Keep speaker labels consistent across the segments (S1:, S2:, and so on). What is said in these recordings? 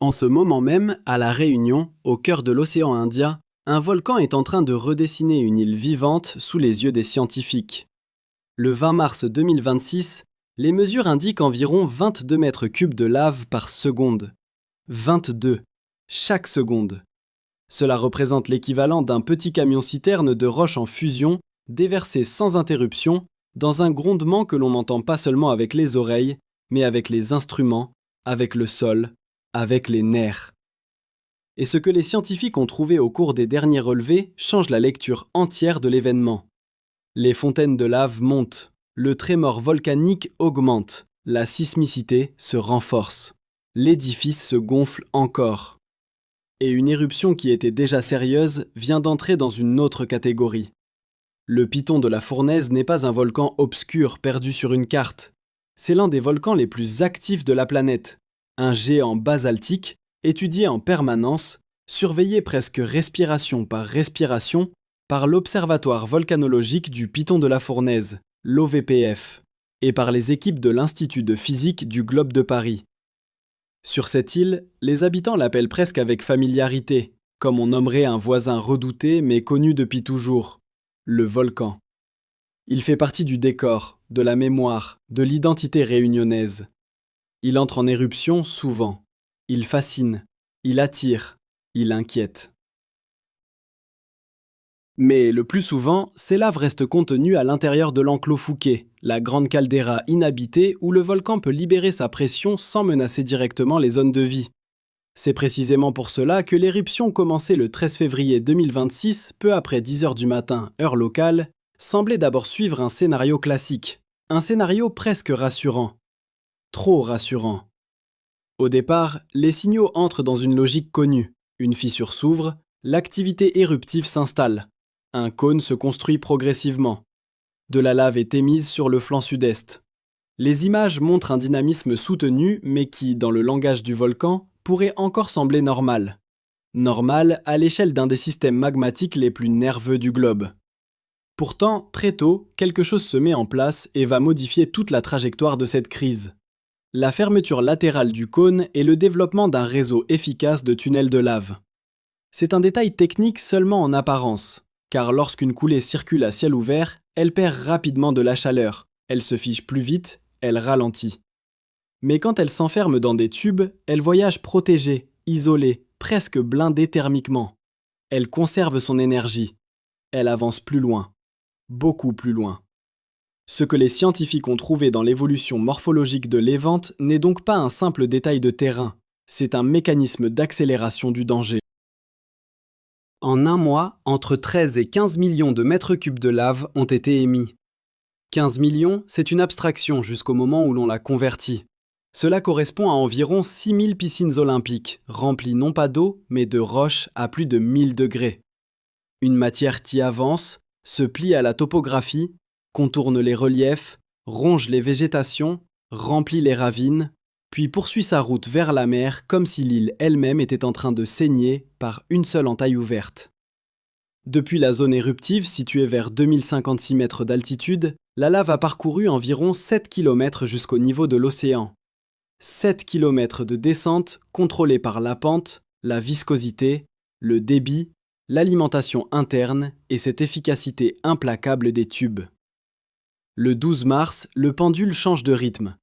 S1: En ce moment même, à La Réunion, au cœur de l'océan Indien, un volcan est en train de redessiner une île vivante sous les yeux des scientifiques. Le 20 mars 2026, les mesures indiquent environ 22 mètres cubes de lave par seconde. 22, chaque seconde. Cela représente l'équivalent d'un petit camion-citerne de roches en fusion déversé sans interruption dans un grondement que l'on n'entend pas seulement avec les oreilles, mais avec les instruments, avec le sol, avec les nerfs. Et ce que les scientifiques ont trouvé au cours des derniers relevés change la lecture entière de l'événement. Les fontaines de lave montent, le trémor volcanique augmente, la sismicité se renforce, l'édifice se gonfle encore. Et une éruption qui était déjà sérieuse vient d'entrer dans une autre catégorie. Le piton de la Fournaise n'est pas un volcan obscur perdu sur une carte. C'est l'un des volcans les plus actifs de la planète. Un géant basaltique, étudié en permanence, surveillé presque respiration par l'Observatoire volcanologique du Piton de la Fournaise, l'OVPF, et par les équipes de l'Institut de physique du Globe de Paris. Sur cette île, les habitants l'appellent presque avec familiarité, comme on nommerait un voisin redouté mais connu depuis toujours, le volcan. Il fait partie du décor, de la mémoire, de l'identité réunionnaise. Il entre en éruption souvent. Il fascine, il attire, il inquiète. Mais le plus souvent, ces laves restent contenues à l'intérieur de l'enclos Fouquet, la grande caldeira inhabitée où le volcan peut libérer sa pression sans menacer directement les zones de vie. C'est précisément pour cela que l'éruption commencée le 13 février 2026, peu après 10 h du matin, heure locale, semblait d'abord suivre un scénario classique. Un scénario presque rassurant. Trop rassurant. Au départ, les signaux entrent dans une logique connue. Une fissure s'ouvre, l'activité éruptive s'installe. Un cône se construit progressivement. De la lave est émise sur le flanc sud-est. Les images montrent un dynamisme soutenu, mais qui, dans le langage du volcan, pourrait encore sembler normal. Normal à l'échelle d'un des systèmes magmatiques les plus nerveux du globe. Pourtant, très tôt, quelque chose se met en place et va modifier toute la trajectoire de cette crise. La fermeture latérale du cône et le développement d'un réseau efficace de tunnels de lave. C'est un détail technique seulement en apparence, car lorsqu'une coulée circule à ciel ouvert, elle perd rapidement de la chaleur, elle se fige plus vite, elle ralentit. Mais quand elle s'enferme dans des tubes, elle voyage protégée, isolée, presque blindée thermiquement. Elle conserve son énergie. Elle avance plus loin. Beaucoup plus loin. Ce que les scientifiques ont trouvé dans l'évolution morphologique de l'évente n'est donc pas un simple détail de terrain, c'est un mécanisme d'accélération du danger. En un mois, entre 13 et 15 millions de mètres cubes de lave ont été émis. 15 millions, c'est une abstraction jusqu'au moment où l'on la convertit. Cela correspond à environ 6000 piscines olympiques, remplies non pas d'eau, mais de roches à plus de 1000 degrés. Une matière qui avance, se plie à la topographie, contourne les reliefs, ronge les végétations, remplit les ravines, puis poursuit sa route vers la mer comme si l'île elle-même était en train de saigner par une seule entaille ouverte. Depuis la zone éruptive située vers 2056 mètres d'altitude, la lave a parcouru environ 7 km jusqu'au niveau de l'océan. 7 km de descente contrôlée par la pente, la viscosité, le débit, l'alimentation interne et cette efficacité implacable des tubes. Le 12 mars, le pendule change de rythme.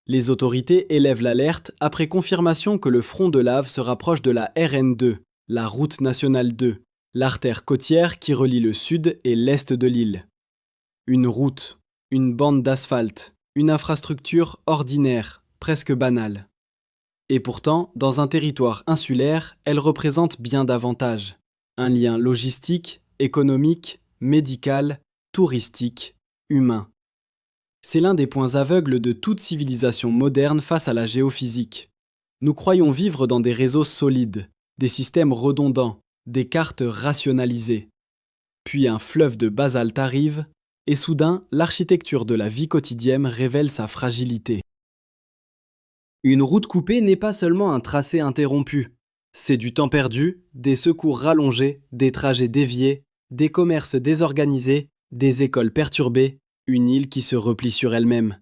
S1: Les autorités élèvent l'alerte après confirmation que le front de lave se rapproche de la RN2, la route nationale 2, l'artère côtière qui relie le sud et l'est de l'île. Une route, une bande d'asphalte, une infrastructure ordinaire, presque banale. Et pourtant, dans un territoire insulaire, elle représente bien davantage. Un lien logistique, économique, médical, touristique, humain. C'est l'un des points aveugles de toute civilisation moderne face à la géophysique. Nous croyons vivre dans des réseaux solides, des systèmes redondants, des cartes rationalisées. Puis un fleuve de basalte arrive, et soudain, l'architecture de la vie quotidienne révèle sa fragilité. Une route coupée n'est pas seulement un tracé interrompu. C'est du temps perdu, des secours rallongés, des trajets déviés, des commerces désorganisés, des écoles perturbées, une île qui se replie sur elle-même.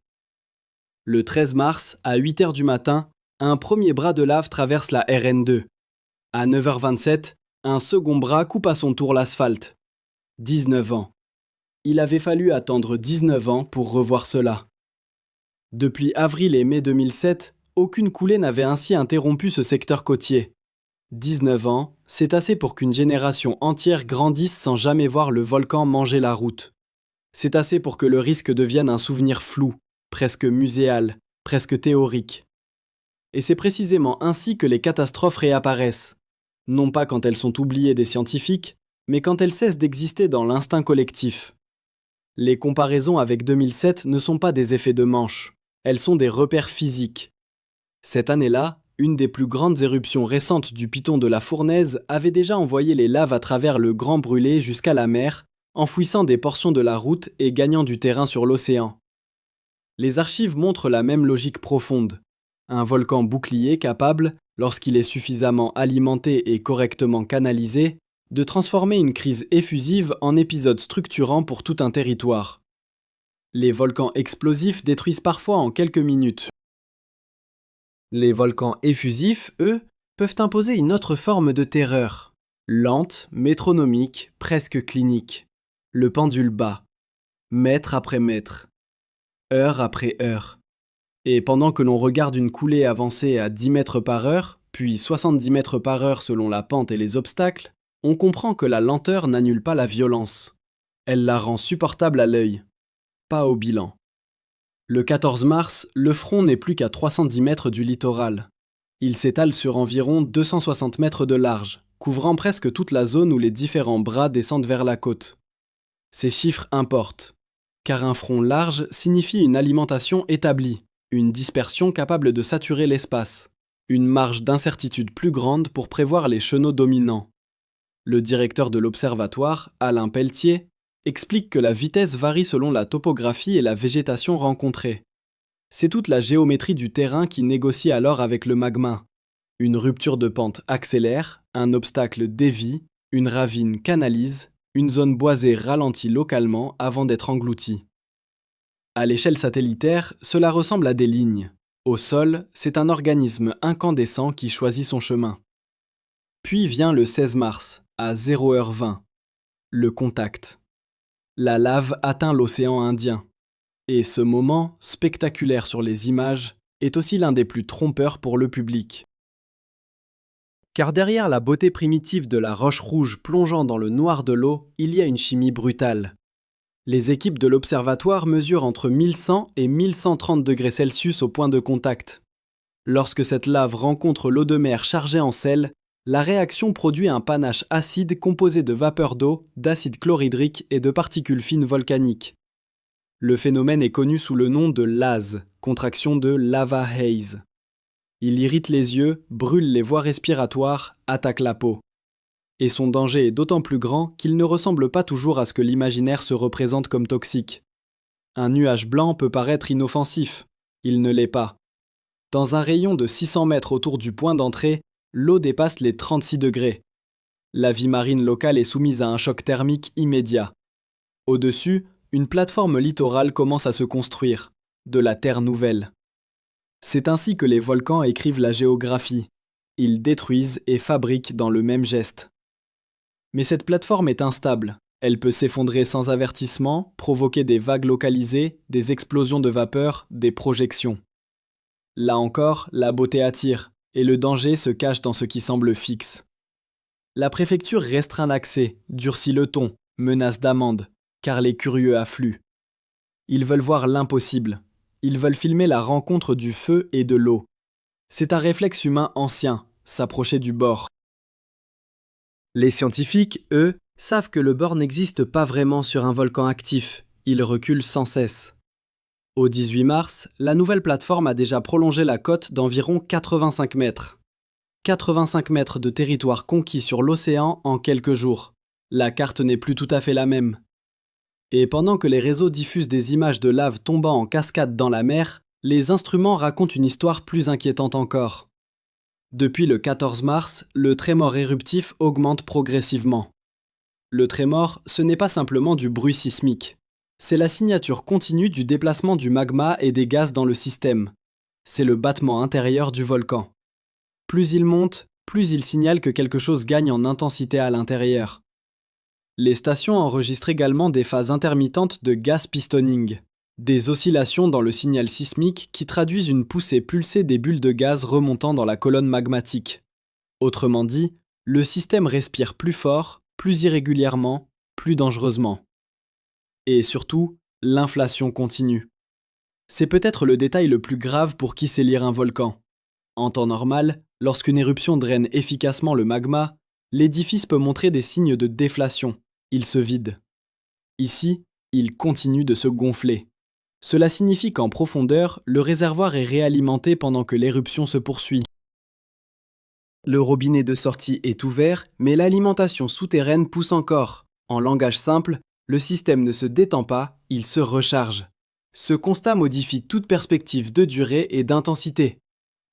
S1: Le 13 mars, à 8 h du matin, un premier bras de lave traverse la RN2. À 9h27, un second bras coupe à son tour l'asphalte. 19 ans. Il avait fallu attendre 19 ans pour revoir cela. Depuis avril et mai 2007, aucune coulée n'avait ainsi interrompu ce secteur côtier. 19 ans, c'est assez pour qu'une génération entière grandisse sans jamais voir le volcan manger la route. C'est assez pour que le risque devienne un souvenir flou, presque muséal, presque théorique. Et c'est précisément ainsi que les catastrophes réapparaissent. Non pas quand elles sont oubliées des scientifiques, mais quand elles cessent d'exister dans l'instinct collectif. Les comparaisons avec 2007 ne sont pas des effets de manche, elles sont des repères physiques. Cette année-là, une des plus grandes éruptions récentes du piton de la Fournaise avait déjà envoyé les laves à travers le Grand Brûlé jusqu'à la mer, enfouissant des portions de la route et gagnant du terrain sur l'océan. Les archives montrent la même logique profonde. Un volcan bouclier capable, lorsqu'il est suffisamment alimenté et correctement canalisé, de transformer une crise effusive en épisode structurant pour tout un territoire. Les volcans explosifs détruisent parfois en quelques minutes. Les volcans effusifs, eux, peuvent imposer une autre forme de terreur. Lente, métronomique, presque clinique. Le pendule bat. Mètre après mètre. Heure après heure. Et pendant que l'on regarde une coulée avancer à 10 mètres par heure, puis 70 mètres par heure selon la pente et les obstacles, on comprend que la lenteur n'annule pas la violence. Elle la rend supportable à l'œil. Pas au bilan. Le 14 mars, le front n'est plus qu'à 310 mètres du littoral. Il s'étale sur environ 260 mètres de large, couvrant presque toute la zone où les différents bras descendent vers la côte. Ces chiffres importent, car un front large signifie une alimentation établie, une dispersion capable de saturer l'espace, une marge d'incertitude plus grande pour prévoir les chenaux dominants. Le directeur de l'observatoire, Alain Pelletier, explique que la vitesse varie selon la topographie et la végétation rencontrée. C'est toute la géométrie du terrain qui négocie alors avec le magma. Une rupture de pente accélère, un obstacle dévie, une ravine canalise, une zone boisée ralentit localement avant d'être engloutie. À l'échelle satellitaire, cela ressemble à des lignes. Au sol, c'est un organisme incandescent qui choisit son chemin. Puis vient le 16 mars, à 0h20. Le contact. La lave atteint l'océan Indien. Et ce moment, spectaculaire sur les images, est aussi l'un des plus trompeurs pour le public. Car derrière la beauté primitive de la roche rouge plongeant dans le noir de l'eau, il y a une chimie brutale. Les équipes de l'observatoire mesurent entre 1100 et 1130 degrés Celsius au point de contact. Lorsque cette lave rencontre l'eau de mer chargée en sel, la réaction produit un panache acide composé de vapeur d'eau, d'acide chlorhydrique et de particules fines volcaniques. Le phénomène est connu sous le nom de lase, contraction de lava haze. Il irrite les yeux, brûle les voies respiratoires, attaque la peau. Et son danger est d'autant plus grand qu'il ne ressemble pas toujours à ce que l'imaginaire se représente comme toxique. Un nuage blanc peut paraître inoffensif, il ne l'est pas. Dans un rayon de 600 mètres autour du point d'entrée, l'eau dépasse les 36 degrés. La vie marine locale est soumise à un choc thermique immédiat. Au-dessus, une plateforme littorale commence à se construire, de la terre nouvelle. C'est ainsi que les volcans écrivent la géographie. Ils détruisent et fabriquent dans le même geste. Mais cette plateforme est instable. Elle peut s'effondrer sans avertissement, provoquer des vagues localisées, des explosions de vapeur, des projections. Là encore, la beauté attire, et le danger se cache dans ce qui semble fixe. La préfecture restreint l'accès, durcit le ton, menace d'amende, car les curieux affluent. Ils veulent voir l'impossible. Ils veulent filmer la rencontre du feu et de l'eau. C'est un réflexe humain ancien, s'approcher du bord. Les scientifiques, eux, savent que le bord n'existe pas vraiment sur un volcan actif. Il recule sans cesse. Au 18 mars, la nouvelle plateforme a déjà prolongé la côte d'environ 85 mètres. 85 mètres de territoire conquis sur l'océan en quelques jours. La carte n'est plus tout à fait la même. Et pendant que les réseaux diffusent des images de lave tombant en cascade dans la mer, les instruments racontent une histoire plus inquiétante encore. Depuis le 14 mars, le trémor éruptif augmente progressivement. Le trémor, ce n'est pas simplement du bruit sismique. C'est la signature continue du déplacement du magma et des gaz dans le système. C'est le battement intérieur du volcan. Plus il monte, plus il signale que quelque chose gagne en intensité à l'intérieur. Les stations enregistrent également des phases intermittentes de gas pistoning, des oscillations dans le signal sismique qui traduisent une poussée pulsée des bulles de gaz remontant dans la colonne magmatique. Autrement dit, le système respire plus fort, plus irrégulièrement, plus dangereusement. Et surtout, l'inflation continue. C'est peut-être le détail le plus grave pour qui sait lire un volcan. En temps normal, lorsqu'une éruption draine efficacement le magma, l'édifice peut montrer des signes de déflation. Il se vide. Ici, il continue de se gonfler. Cela signifie qu'en profondeur, le réservoir est réalimenté pendant que l'éruption se poursuit. Le robinet de sortie est ouvert, mais l'alimentation souterraine pousse encore. En langage simple, le système ne se détend pas, il se recharge. Ce constat modifie toute perspective de durée et d'intensité.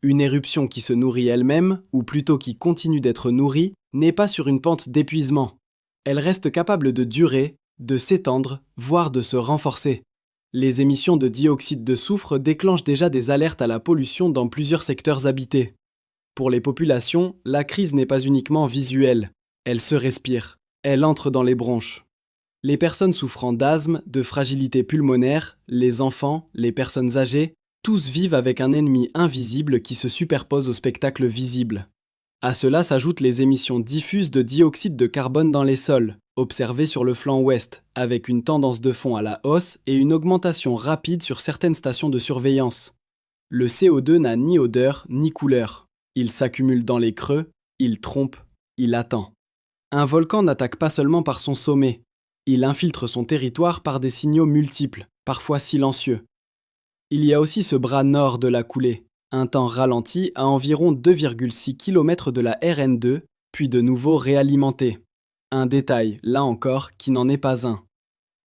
S1: Une éruption qui se nourrit elle-même, ou plutôt qui continue d'être nourrie, n'est pas sur une pente d'épuisement. Elle reste capable de durer, de s'étendre, voire de se renforcer. Les émissions de dioxyde de soufre déclenchent déjà des alertes à la pollution dans plusieurs secteurs habités. Pour les populations, la crise n'est pas uniquement visuelle. Elle se respire. Elle entre dans les bronches. Les personnes souffrant d'asthme, de fragilité pulmonaire, les enfants, les personnes âgées, tous vivent avec un ennemi invisible qui se superpose au spectacle visible. À cela s'ajoutent les émissions diffuses de dioxyde de carbone dans les sols, observées sur le flanc ouest, avec une tendance de fond à la hausse et une augmentation rapide sur certaines stations de surveillance. Le CO2 n'a ni odeur ni couleur. Il s'accumule dans les creux, il trompe, il attend. Un volcan n'attaque pas seulement par son sommet. Il infiltre son territoire par des signaux multiples, parfois silencieux. Il y a aussi ce bras nord de la coulée, un temps ralenti à environ 2,6 km de la RN2, puis de nouveau réalimenté. Un détail, là encore, qui n'en est pas un.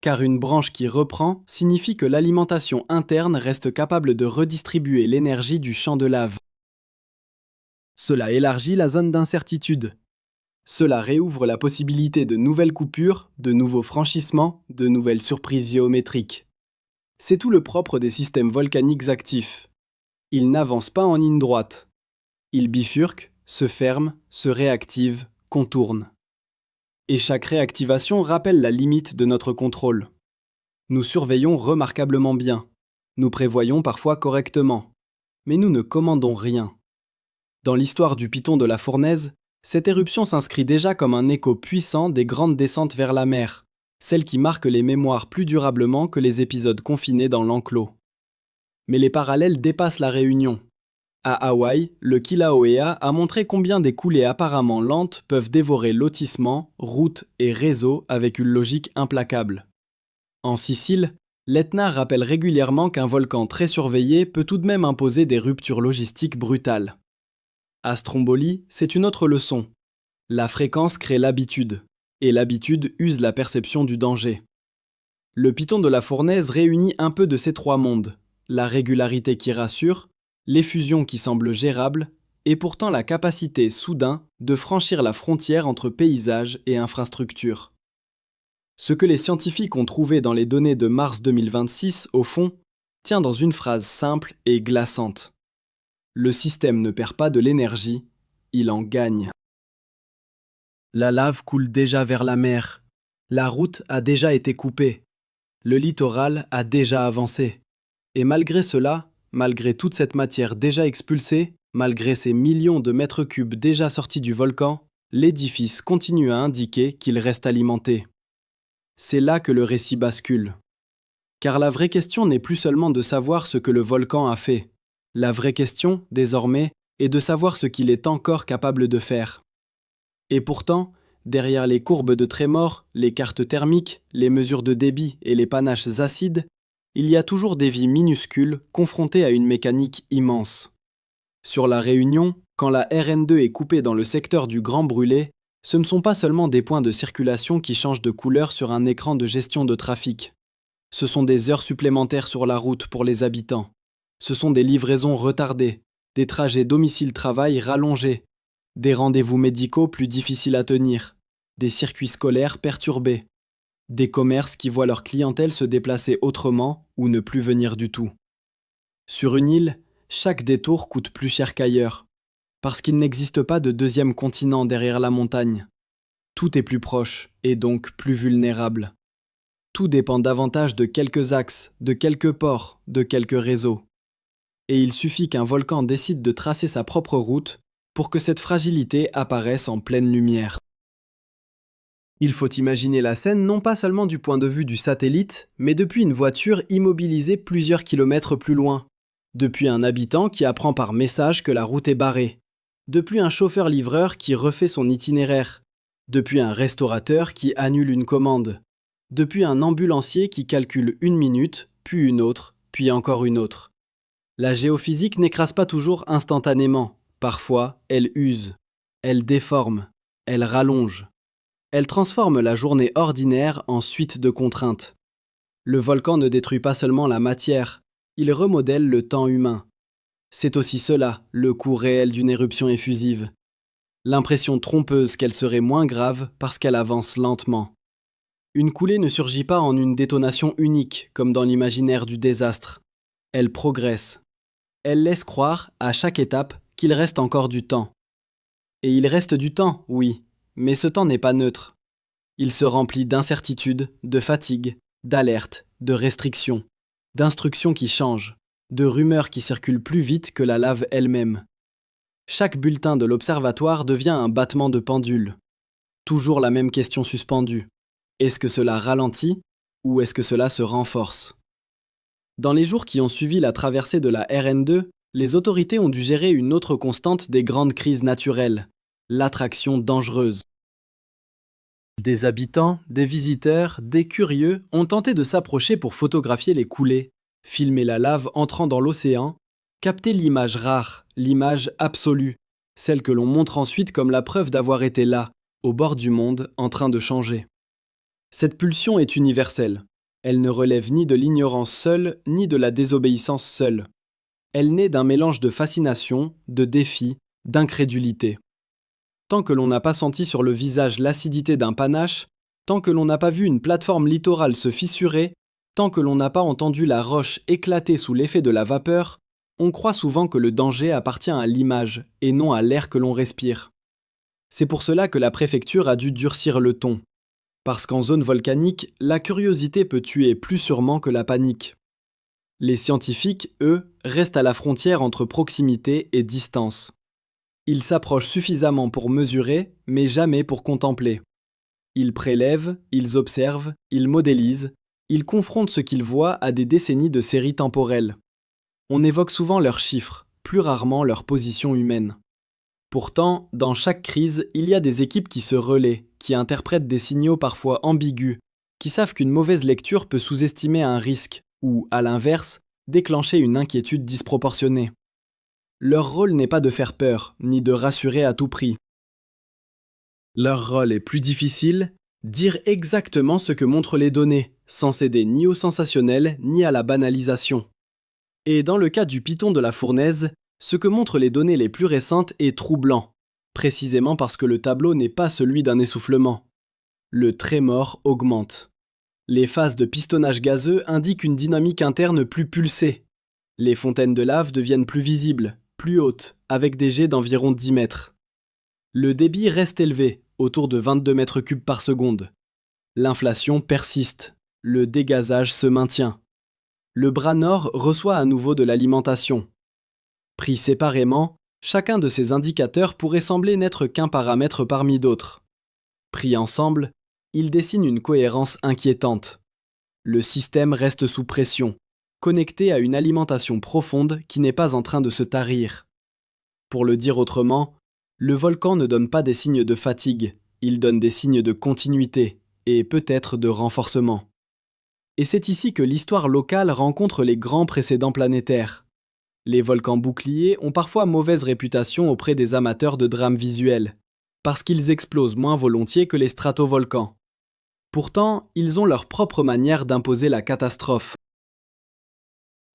S1: Car une branche qui reprend signifie que l'alimentation interne reste capable de redistribuer l'énergie du champ de lave. Cela élargit la zone d'incertitude. Cela réouvre la possibilité de nouvelles coupures, de nouveaux franchissements, de nouvelles surprises géométriques. C'est tout le propre des systèmes volcaniques actifs. Ils n'avancent pas en ligne droite. Ils bifurquent, se ferment, se réactivent, contournent. Et chaque réactivation rappelle la limite de notre contrôle. Nous surveillons remarquablement bien. Nous prévoyons parfois correctement. Mais nous ne commandons rien. Dans l'histoire du Piton de la Fournaise, cette éruption s'inscrit déjà comme un écho puissant des grandes descentes vers la mer, celles qui marquent les mémoires plus durablement que les épisodes confinés dans l'enclos. Mais les parallèles dépassent la Réunion. À Hawaï, le Kilauea a montré combien des coulées apparemment lentes peuvent dévorer lotissements, routes et réseaux avec une logique implacable. En Sicile, l'Etna rappelle régulièrement qu'un volcan très surveillé peut tout de même imposer des ruptures logistiques brutales. À Stromboli, c'est une autre leçon. La fréquence crée l'habitude, et l'habitude use la perception du danger. Le Piton de la Fournaise réunit un peu de ces trois mondes, la régularité qui rassure, l'effusion qui semble gérable, et pourtant la capacité soudain de franchir la frontière entre paysage et infrastructure. Ce que les scientifiques ont trouvé dans les données de mars 2026, au fond, tient dans une phrase simple et glaçante. Le système ne perd pas de l'énergie, il en gagne. La lave coule déjà vers la mer. La route a déjà été coupée. Le littoral a déjà avancé. Et malgré cela, malgré toute cette matière déjà expulsée, malgré ces millions de mètres cubes déjà sortis du volcan, l'édifice continue à indiquer qu'il reste alimenté. C'est là que le récit bascule. Car la vraie question n'est plus seulement de savoir ce que le volcan a fait. La vraie question, désormais, est de savoir ce qu'il est encore capable de faire. Et pourtant, derrière les courbes de trémor, les cartes thermiques, les mesures de débit et les panaches acides, il y a toujours des vies minuscules confrontées à une mécanique immense. Sur la Réunion, quand la RN2 est coupée dans le secteur du Grand Brûlé, ce ne sont pas seulement des points de circulation qui changent de couleur sur un écran de gestion de trafic. Ce sont des heures supplémentaires sur la route pour les habitants. Ce sont des livraisons retardées, des trajets domicile-travail rallongés, des rendez-vous médicaux plus difficiles à tenir, des circuits scolaires perturbés, des commerces qui voient leur clientèle se déplacer autrement ou ne plus venir du tout. Sur une île, chaque détour coûte plus cher qu'ailleurs, parce qu'il n'existe pas de deuxième continent derrière la montagne. Tout est plus proche et donc plus vulnérable. Tout dépend davantage de quelques axes, de quelques ports, de quelques réseaux. Et il suffit qu'un volcan décide de tracer sa propre route pour que cette fragilité apparaisse en pleine lumière. Il faut imaginer la scène non pas seulement du point de vue du satellite, mais depuis une voiture immobilisée plusieurs kilomètres plus loin, depuis un habitant qui apprend par message que la route est barrée, depuis un chauffeur-livreur qui refait son itinéraire, depuis un restaurateur qui annule une commande, depuis un ambulancier qui calcule une minute, puis une autre, puis encore une autre. La géophysique n'écrase pas toujours instantanément. Parfois, elle use, elle déforme, elle rallonge. Elle transforme la journée ordinaire en suite de contraintes. Le volcan ne détruit pas seulement la matière, il remodèle le temps humain. C'est aussi cela, le coût réel d'une éruption effusive. L'impression trompeuse qu'elle serait moins grave parce qu'elle avance lentement. Une coulée ne surgit pas en une détonation unique, comme dans l'imaginaire du désastre. Elle progresse. Elle laisse croire, à chaque étape, qu'il reste encore du temps. Et il reste du temps, oui, mais ce temps n'est pas neutre. Il se remplit d'incertitudes, de fatigue, d'alertes, de restrictions, d'instructions qui changent, de rumeurs qui circulent plus vite que la lave elle-même. Chaque bulletin de l'observatoire devient un battement de pendule. Toujours la même question suspendue. Est-ce que cela ralentit ou est-ce que cela se renforce ? Dans les jours qui ont suivi la traversée de la RN2, les autorités ont dû gérer une autre constante des grandes crises naturelles, l'attraction dangereuse. Des habitants, des visiteurs, des curieux ont tenté de s'approcher pour photographier les coulées, filmer la lave entrant dans l'océan, capter l'image rare, l'image absolue, celle que l'on montre ensuite comme la preuve d'avoir été là, au bord du monde, en train de changer. Cette pulsion est universelle. Elle ne relève ni de l'ignorance seule, ni de la désobéissance seule. Elle naît d'un mélange de fascination, de défi, d'incrédulité. Tant que l'on n'a pas senti sur le visage l'acidité d'un panache, tant que l'on n'a pas vu une plateforme littorale se fissurer, tant que l'on n'a pas entendu la roche éclater sous l'effet de la vapeur, on croit souvent que le danger appartient à l'image et non à l'air que l'on respire. C'est pour cela que la préfecture a dû durcir le ton. Parce qu'en zone volcanique, la curiosité peut tuer plus sûrement que la panique. Les scientifiques, eux, restent à la frontière entre proximité et distance. Ils s'approchent suffisamment pour mesurer, mais jamais pour contempler. Ils prélèvent, ils observent, ils modélisent, ils confrontent ce qu'ils voient à des décennies de séries temporelles. On évoque souvent leurs chiffres, plus rarement leur position humaine. Pourtant, dans chaque crise, il y a des équipes qui se relaient, qui interprètent des signaux parfois ambigus, qui savent qu'une mauvaise lecture peut sous-estimer un risque, ou, à l'inverse, déclencher une inquiétude disproportionnée. Leur rôle n'est pas de faire peur, ni de rassurer à tout prix. Leur rôle est plus difficile, dire exactement ce que montrent les données, sans céder ni au sensationnel, ni à la banalisation. Et dans le cas du piton de la fournaise, ce que montrent les données les plus récentes est troublant, précisément parce que le tableau n'est pas celui d'un essoufflement. Le trémor augmente. Les phases de pistonnage gazeux indiquent une dynamique interne plus pulsée. Les fontaines de lave deviennent plus visibles, plus hautes, avec des jets d'environ 10 mètres. Le débit reste élevé, autour de 22 mètres cubes par seconde. L'inflation persiste. Le dégazage se maintient. Le bras nord reçoit à nouveau de l'alimentation. Pris séparément, chacun de ces indicateurs pourrait sembler n'être qu'un paramètre parmi d'autres. Pris ensemble, ils dessinent une cohérence inquiétante. Le système reste sous pression, connecté à une alimentation profonde qui n'est pas en train de se tarir. Pour le dire autrement, le volcan ne donne pas des signes de fatigue, il donne des signes de continuité et peut-être de renforcement. Et c'est ici que l'histoire locale rencontre les grands précédents planétaires. Les volcans boucliers ont parfois mauvaise réputation auprès des amateurs de drames visuels, parce qu'ils explosent moins volontiers que les stratovolcans. Pourtant, ils ont leur propre manière d'imposer la catastrophe.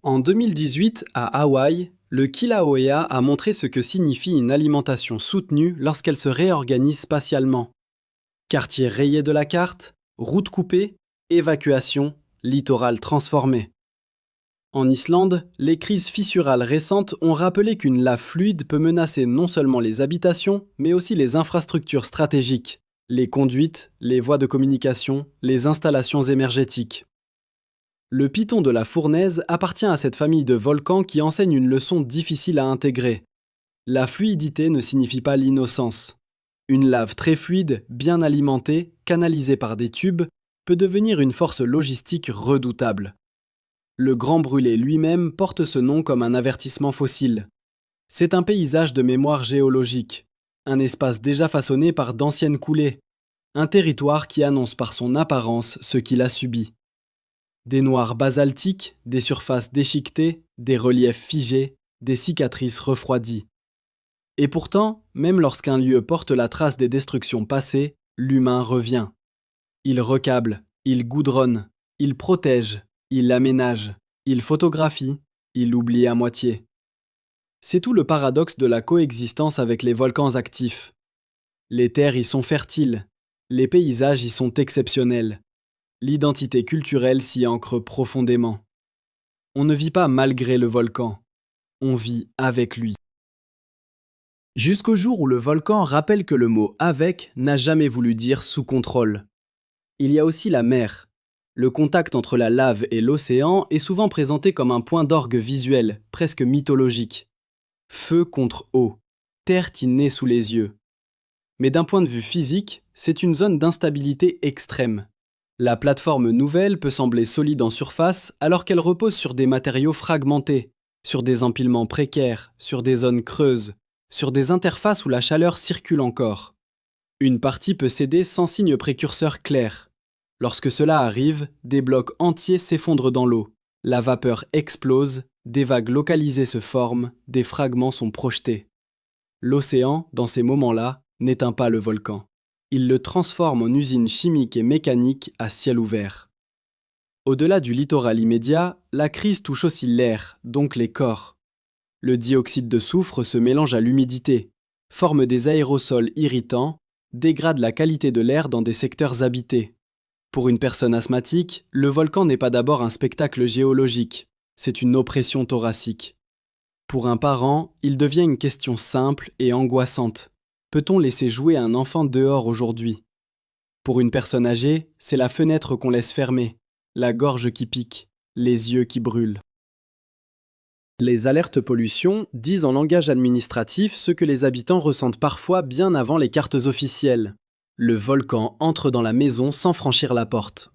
S1: En 2018, à Hawaï, le Kilauea a montré ce que signifie une alimentation soutenue lorsqu'elle se réorganise spatialement. Quartier rayé de la carte, routes coupées, évacuation, littoral transformé. En Islande, les crises fissurales récentes ont rappelé qu'une lave fluide peut menacer non seulement les habitations, mais aussi les infrastructures stratégiques, les conduites, les voies de communication, les installations énergétiques. Le piton de la Fournaise appartient à cette famille de volcans qui enseigne une leçon difficile à intégrer. La fluidité ne signifie pas l'innocence. Une lave très fluide, bien alimentée, canalisée par des tubes, peut devenir une force logistique redoutable. Le Grand Brûlé lui-même porte ce nom comme un avertissement fossile. C'est un paysage de mémoire géologique, un espace déjà façonné par d'anciennes coulées, un territoire qui annonce par son apparence ce qu'il a subi. Des noirs basaltiques, des surfaces déchiquetées, des reliefs figés, des cicatrices refroidies. Et pourtant, même lorsqu'un lieu porte la trace des destructions passées, l'humain revient. Il recable, il goudronne, il protège, il aménage, il photographie, il oublie à moitié. C'est tout le paradoxe de la coexistence avec les volcans actifs. Les terres y sont fertiles, les paysages y sont exceptionnels. L'identité culturelle s'y ancre profondément. On ne vit pas malgré le volcan, on vit avec lui. Jusqu'au jour où le volcan rappelle que le mot « avec » n'a jamais voulu dire « sous contrôle ». Il y a aussi la mer. Le contact entre la lave et l'océan est souvent présenté comme un point d'orgue visuel, presque mythologique. Feu contre eau, terre qui naît sous les yeux. Mais d'un point de vue physique, c'est une zone d'instabilité extrême. La plateforme nouvelle peut sembler solide en surface alors qu'elle repose sur des matériaux fragmentés, sur des empilements précaires, sur des zones creuses, sur des interfaces où la chaleur circule encore. Une partie peut céder sans signe précurseur clair. Lorsque cela arrive, des blocs entiers s'effondrent dans l'eau. La vapeur explose, des vagues localisées se forment, des fragments sont projetés. L'océan, dans ces moments-là, n'éteint pas le volcan. Il le transforme en usine chimique et mécanique à ciel ouvert. Au-delà du littoral immédiat, la crise touche aussi l'air, donc les corps. Le dioxyde de soufre se mélange à l'humidité, forme des aérosols irritants, dégrade la qualité de l'air dans des secteurs habités. Pour une personne asthmatique, le volcan n'est pas d'abord un spectacle géologique, c'est une oppression thoracique. Pour un parent, il devient une question simple et angoissante. Peut-on laisser jouer un enfant dehors aujourd'hui ? Pour une personne âgée, c'est la fenêtre qu'on laisse fermer, la gorge qui pique, les yeux qui brûlent. Les alertes pollution disent en langage administratif ce que les habitants ressentent parfois bien avant les cartes officielles. Le volcan entre dans la maison sans franchir la porte.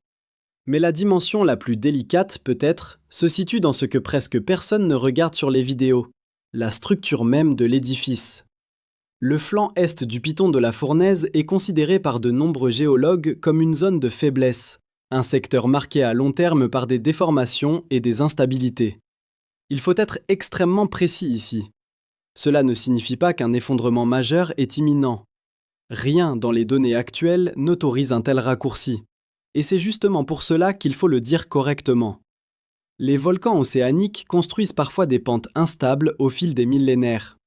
S1: Mais la dimension la plus délicate, peut-être, se situe dans ce que presque personne ne regarde sur les vidéos, la structure même de l'édifice. Le flanc est du piton de la Fournaise est considéré par de nombreux géologues comme une zone de faiblesse, un secteur marqué à long terme par des déformations et des instabilités. Il faut être extrêmement précis ici. Cela ne signifie pas qu'un effondrement majeur est imminent. Rien dans les données actuelles n'autorise un tel raccourci. Et c'est justement pour cela qu'il faut le dire correctement. Les volcans océaniques construisent parfois des pentes instables au fil des millénaires.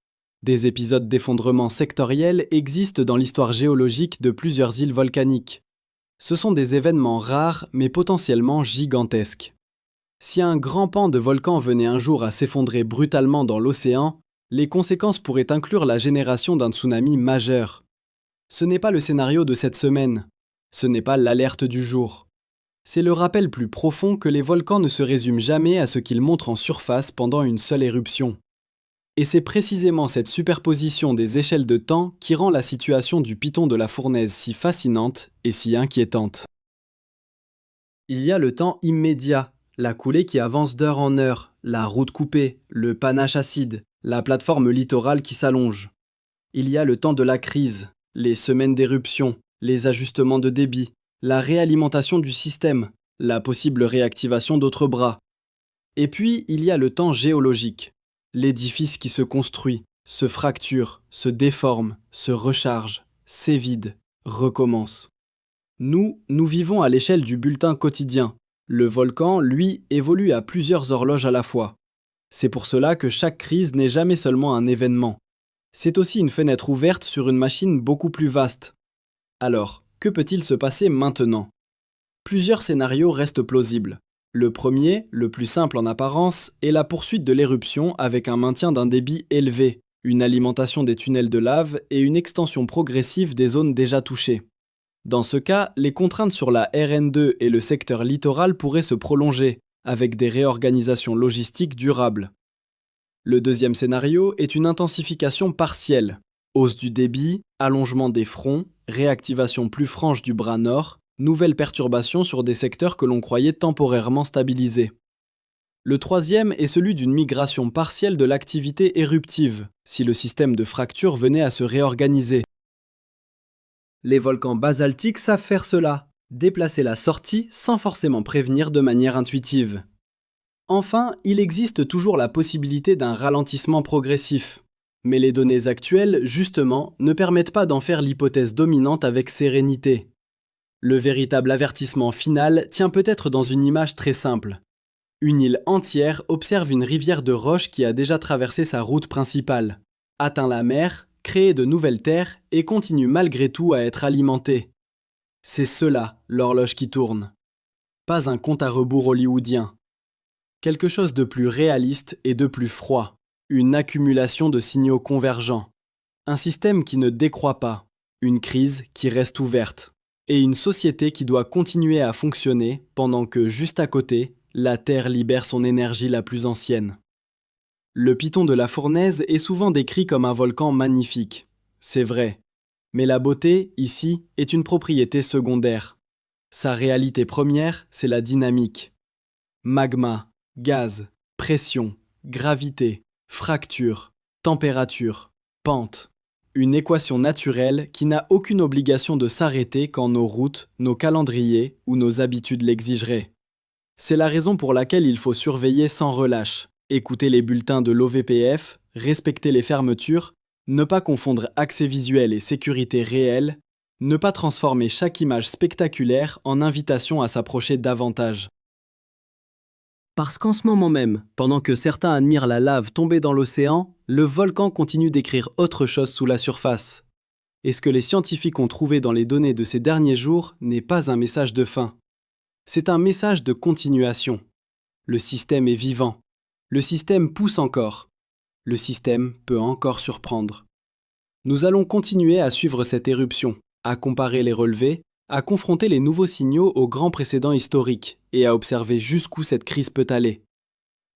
S1: Des épisodes d'effondrement sectoriels existent dans l'histoire géologique de plusieurs îles volcaniques. Ce sont des événements rares mais potentiellement gigantesques. Si un grand pan de volcan venait un jour à s'effondrer brutalement dans l'océan, les conséquences pourraient inclure la génération d'un tsunami majeur. Ce n'est pas le scénario de cette semaine. Ce n'est pas l'alerte du jour. C'est le rappel plus profond que les volcans ne se résument jamais à ce qu'ils montrent en surface pendant une seule éruption. Et c'est précisément cette superposition des échelles de temps qui rend la situation du piton de la Fournaise si fascinante et si inquiétante. Il y a le temps immédiat, la coulée qui avance d'heure en heure, la route coupée, le panache acide, la plateforme littorale qui s'allonge. Il y a le temps de la crise, les semaines d'éruption, les ajustements de débit, la réalimentation du système, la possible réactivation d'autres bras. Et puis, il y a le temps géologique, l'édifice qui se construit, se fracture, se déforme, se recharge, s'évide, recommence. Nous vivons à l'échelle du bulletin quotidien. Le volcan, lui, évolue à plusieurs horloges à la fois. C'est pour cela que chaque crise n'est jamais seulement un événement. C'est aussi une fenêtre ouverte sur une machine beaucoup plus vaste. Alors, que peut-il se passer maintenant ? Plusieurs scénarios restent plausibles. Le premier, le plus simple en apparence, est la poursuite de l'éruption avec un maintien d'un débit élevé, une alimentation des tunnels de lave et une extension progressive des zones déjà touchées. Dans ce cas, les contraintes sur la RN2 et le secteur littoral pourraient se prolonger, avec des réorganisations logistiques durables. Le deuxième scénario est une intensification partielle. Hausse du débit, allongement des fronts, réactivation plus franche du bras nord, nouvelles perturbations sur des secteurs que l'on croyait temporairement stabilisés. Le troisième est celui d'une migration partielle de l'activité éruptive, si le système de fracture venait à se réorganiser. Les volcans basaltiques savent faire cela, déplacer la sortie sans forcément prévenir de manière intuitive. Enfin, il existe toujours la possibilité d'un ralentissement progressif. Mais les données actuelles, justement, ne permettent pas d'en faire l'hypothèse dominante avec sérénité. Le véritable avertissement final tient peut-être dans une image très simple. Une île entière observe une rivière de roches qui a déjà traversé sa route principale, atteint la mer, créé de nouvelles terres et continue malgré tout à être alimentée. C'est cela, l'horloge qui tourne. Pas un compte à rebours hollywoodien. Quelque chose de plus réaliste et de plus froid. Une accumulation de signaux convergents. Un système qui ne décroît pas. Une crise qui reste ouverte. Et une société qui doit continuer à fonctionner pendant que, juste à côté, la Terre libère son énergie la plus ancienne. Le piton de la Fournaise est souvent décrit comme un volcan magnifique. C'est vrai. Mais la beauté, ici, est une propriété secondaire. Sa réalité première, c'est la dynamique. Magma, gaz, pression, gravité, fracture, température, pente. Une équation naturelle qui n'a aucune obligation de s'arrêter quand nos routes, nos calendriers ou nos habitudes l'exigeraient. C'est la raison pour laquelle il faut surveiller sans relâche, écouter les bulletins de l'OVPF, respecter les fermetures, ne pas confondre accès visuel et sécurité réelle, ne pas transformer chaque image spectaculaire en invitation à s'approcher davantage. Parce qu'en ce moment même, pendant que certains admirent la lave tombée dans l'océan, le volcan continue d'écrire autre chose sous la surface. Et ce que les scientifiques ont trouvé dans les données de ces derniers jours n'est pas un message de fin. C'est un message de continuation. Le système est vivant. Le système pousse encore. Le système peut encore surprendre. Nous allons continuer à suivre cette éruption, à comparer les relevés, à confronter les nouveaux signaux aux grands précédents historiques et à observer jusqu'où cette crise peut aller.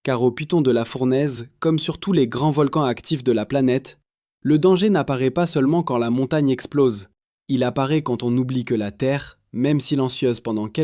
S1: Car au piton de la Fournaise, comme sur tous les grands volcans actifs de la planète, le danger n'apparaît pas seulement quand la montagne explose. Il apparaît quand on oublie que la Terre, même silencieuse pendant quelques